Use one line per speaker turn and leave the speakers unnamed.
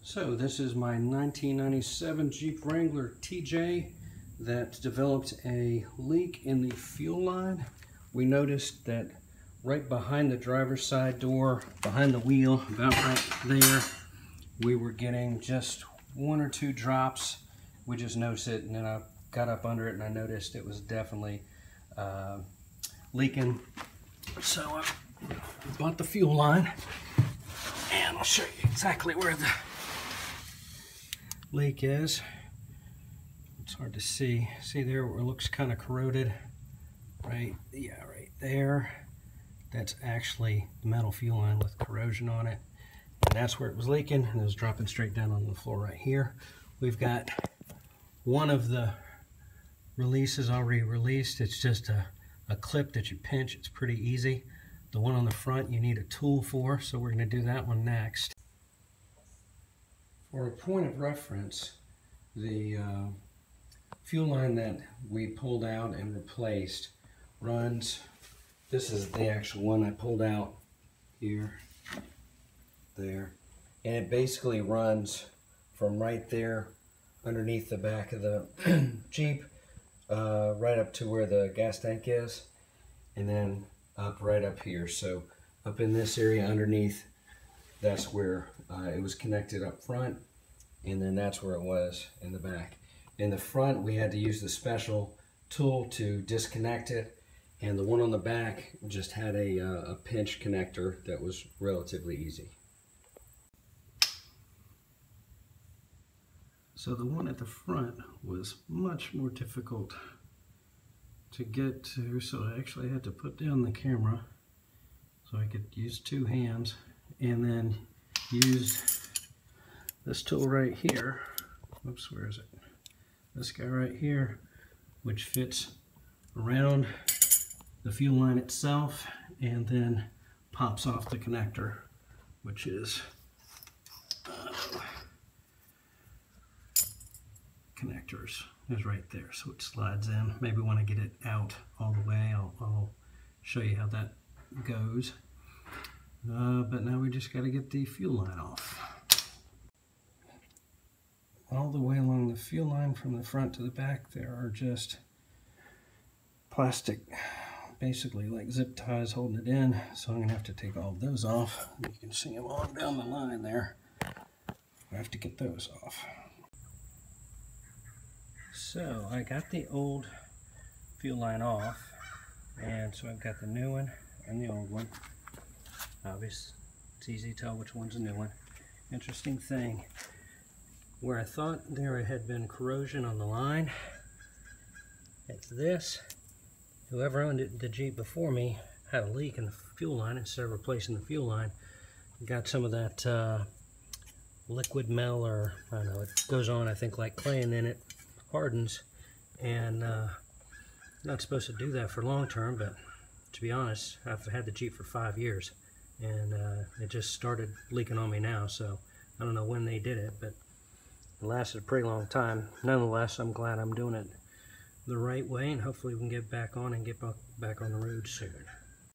So this is my 1997 Jeep Wrangler TJ that developed a leak in the fuel line. We noticed that right behind the driver's side door, behind the wheel, about right there, we were getting just one or two drops. We just noticed it, and then I got up under it and I noticed it was definitely leaking. So I bought the fuel line, and I'll show you exactly where the leak is. It's hard to see. See there where it looks kind of corroded? Right, yeah, right there. That's actually the metal fuel line with corrosion on it. And that's where it was leaking, and it was dropping straight down on the floor right here. We've got one of the releases already released. It's just a clip that you pinch. It's pretty easy. The one on the front you need a tool for, so we're going to do that one next. For a point of reference, the fuel line that we pulled out and replaced runs, this is the actual one I pulled out here, there, and it basically runs from right there underneath the back of the Jeep right up to where the gas tank is, and then up right up here. So up in this area underneath, that's where it was connected up front, and then that's where it was in the back. In the front, we had to use the special tool to disconnect it, and the one on the back just had a pinch connector that was relatively easy. So the one at the front was much more difficult to get to, so I actually had to put down the camera so I could use two hands, and then use this tool right here. Oops, where is it? This guy right here, which fits around the fuel line itself and then pops off the connector, which is connectors is right there, so it slides in. Maybe when I get it out all the way, I'll show you how that goes. But now we just got to get the fuel line off. All the way along the fuel line from the front to the back, there are just plastic, basically like zip ties holding it in. So I'm going to have to take all of those off. You can see them on down the line there. I have to get those off. So I got the old fuel line off, and so I've got the new one and the old one. Obviously, it's easy to tell which one's a new one. Interesting thing, where I thought there had been corrosion on the line, it's this. Whoever owned it, the Jeep before me, had a leak in the fuel line. Instead of replacing the fuel line, got some of that liquid metal, or I don't know, it goes on, I think, like clay, and then it hardens, and not supposed to do that for long term, but to be honest, I've had the Jeep for 5 years, and it just started leaking on me now, so I don't know when they did it, but it lasted a pretty long time. Nonetheless, I'm glad I'm doing it the right way, and hopefully we can get back on and get back on the road soon.